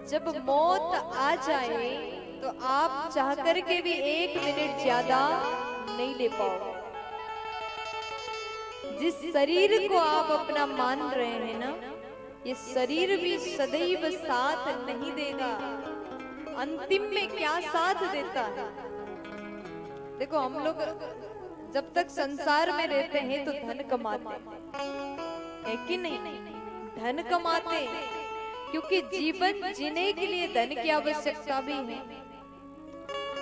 जब मौत आ जाए तो आप चाह कर के भी 1 मिनट ज्यादा नहीं ले पाओ। जिस शरीर को आप अपना मान रहे हैं ना, ये शरीर भी सदैव साथ नहीं देगा। अंतिम में क्या साथ देता है? देखो, हम लोग जब तक संसार में रहते हैं तो धन कमाते है कि नहीं? धन कमाते क्योंकि जीवन जीने के लिए धन की आवश्यकता भी है।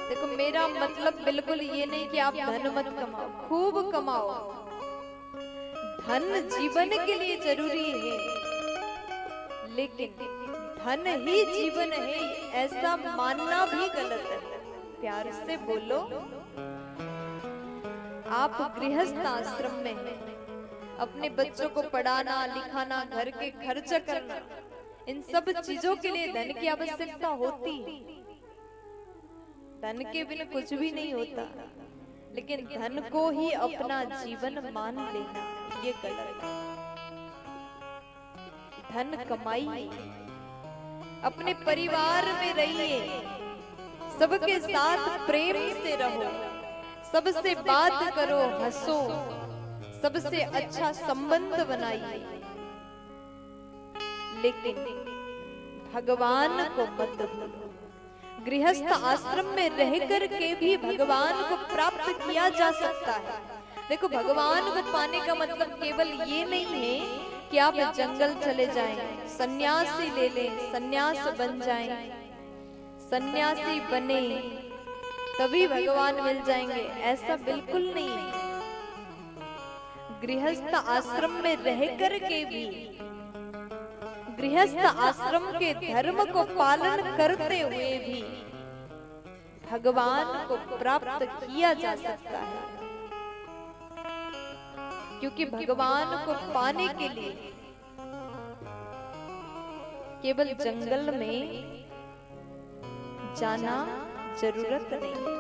देखो, मेरा मतलब बिल्कुल ये नहीं कि आप धन मत कमाओ, खूब कमाओ। धन जीवन के लिए जरूरी है, लेकिन धन ही जीवन है ऐसा मानना भी गलत है। प्यार से बोलो। आप गृहस्थ आश्रम में हैं, अपने बच्चों को पढ़ाना लिखाना, घर के खर्च करना, इन सब चीजों के लिए धन की आवश्यकता होती है। धन के बिना कुछ भी नहीं होता, लेकिन धन को ही अपना जीवन मान लेना ये गलत है। धन कमाइए, अपने परिवार में रहिए, सबके साथ प्रेम से रहो, सबसे बात करो, हंसो, सबसे अच्छा संबंध बनाइए, लेकिन भगवान को मत भूलो। गृहस्थ आश्रम में रह कर के भी भगवान को प्राप्त किया जा सकता है। देखो, भगवान को पाने का मतलब केवल ये नहीं है कि आप जंगल चले जाएं, सन्यासी ले लें, सन्यास बन जाएं, सन्यासी बने तभी भगवान मिल जाएंगे, ऐसा बिल्कुल नहीं है। गृहस्थ आश्रम में रह कर के भी, गृहस्थ आश्रम के धर्म को पालन करते हुए भी भगवान को प्राप्त किया जा सकता है। क्योंकि भगवान को पाने के लिए केवल जंगल में जाना जरूरत नहीं।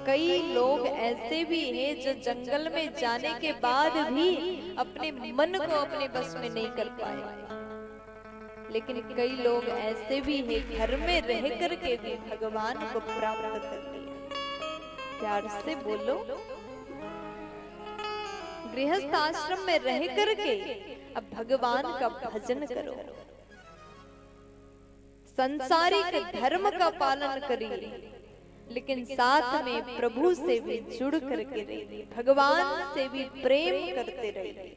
कई लोग ऐसे भी हैं जो जंगल में जाने के बाद भी अपने मन को अपने बस में नहीं कर पाए, लेकिन कई लोग ऐसे भी हैं घर में रह कर के भी भगवान को प्राप्त कर लिया। प्यार से बोलो। गृहस्थ आश्रम में रह कर के अब भगवान का भजन करो, संसारिक धर्म का पालन करिए, लेकिन साथ में प्रभु से भी जुड़ करके रहिए, भगवान से भी प्रेम करते रहिए।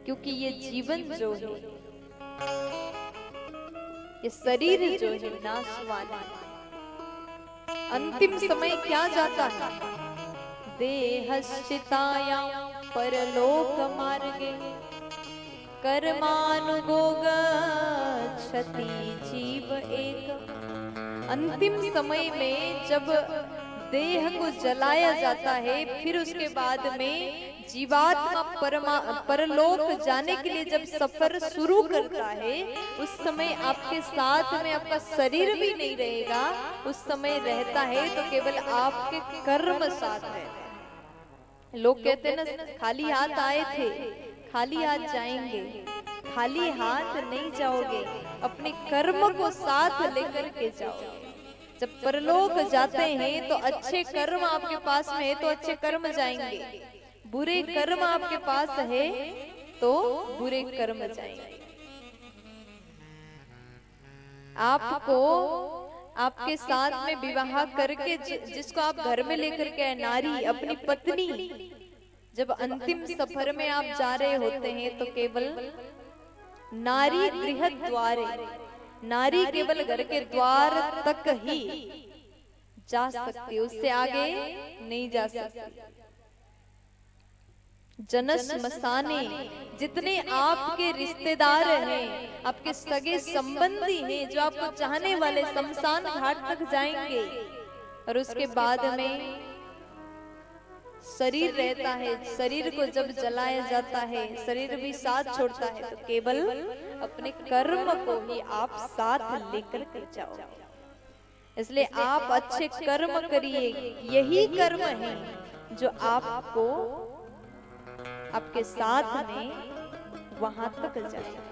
क्योंकि ये जीवन जो है, ये शरीर जो है नाशवान है। अंतिम समय क्या जाता है? देहश्चिताया परलोक मार्गे कर्मानुभोग क्षति जीव एक। अंतिम समय में जब देह को जलाया जाता है, फिर उसके बाद में जीवात्मा परलोक जाने के लिए जब सफर शुरू करता है, उस समय आपके साथ में आपका शरीर भी नहीं रहेगा। उस समय रहता है तो केवल आपके कर्म साथ रहते हैं। लोग कहते हैं ना, खाली हाथ आए थे खाली हाथ जाएंगे। खाली हाथ नहीं जाओगे, अपने कर्म को साथ लेकर के जाओ। जब परलोक जाते हैं तो अच्छे कर्म आपके पास में है तो अच्छे कर्म जाएंगे, बुरे कर्म आपके पास है तो बुरे कर्म जाएंगे। आपको आपके साथ में विवाह करके जिसको आप घर में लेकर के नारी, अपनी पत्नी, जब अंतिम सफर में आप जा रहे होते हैं तो केवल नारी गृह द्वारे, नारी केवल घर के द्वार तक ही जा सकती है, उससे आगे नहीं जा सकती। जनस मसाने, जितने आपके रिश्तेदार हैं, आपके सगे संबंधी हैं, जो आपको चाहने वाले, शमशान घाट तक जाएंगे। और उसके बाद में शरीर रहता है, शरीर को जब जलाया जाता है, शरीर भी साथ छोड़ता है, तो केवल अपने कर्म को ही आप साथ लेकर के जाओ। इसलिए आप अच्छे कर्म करिए, यही कर्म है जो आपको आपके साथ में वहां तक जाएगा।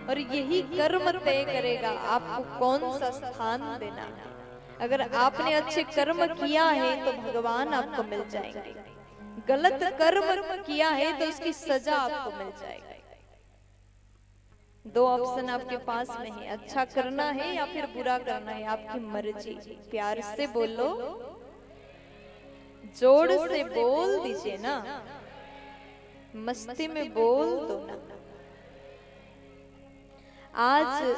और यही कर्म तय करेगा आपको कौन सा स्थान देना है। अगर आपने अच्छे कर्म किया है तो भगवान आपको मिल जाएंगे, गलत कर्म किया है तो उसकी सजा आपको मिल जाएगी। दो ऑप्शन आपके पास में है, अच्छा करना है या फिर बुरा करना है, आपकी मर्जी। प्यार से बोलो, जोर से बोल दीजिए ना, मस्ती में बोल दो ना। आज